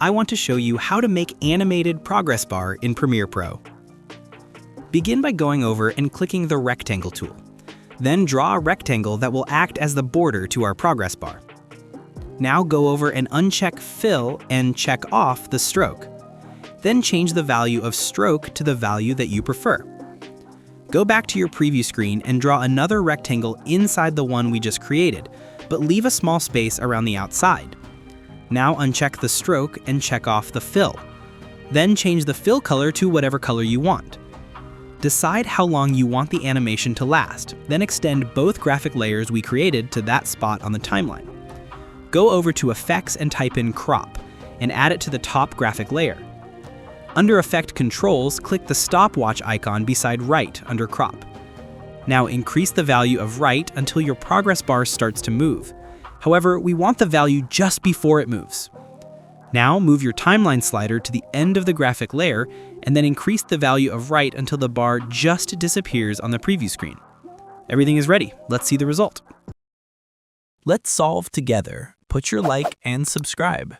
I want to show you how to make animated progress bar in Premiere Pro. Begin by going over and clicking the rectangle tool. Then draw a rectangle that will act as the border to our progress bar. Now go over and uncheck Fill and check off the stroke. Then change the value of stroke to the value that you prefer. Go back to your preview screen and draw another rectangle inside the one we just created, but leave a small space around the outside. Now uncheck the stroke and check off the fill. Then change the fill color to whatever color you want. Decide how long you want the animation to last, then extend both graphic layers we created to that spot on the timeline. Go over to Effects and type in Crop, and add it to the top graphic layer. Under Effect Controls, click the stopwatch icon beside Right under Crop. Now increase the value of right until your progress bar starts to move. However, we want the value just before it moves. Now move your timeline slider to the end of the graphic layer and then increase the value of right until the bar just disappears on the preview screen. Everything is ready. Let's see the result. Let's solve together. Put your like and subscribe.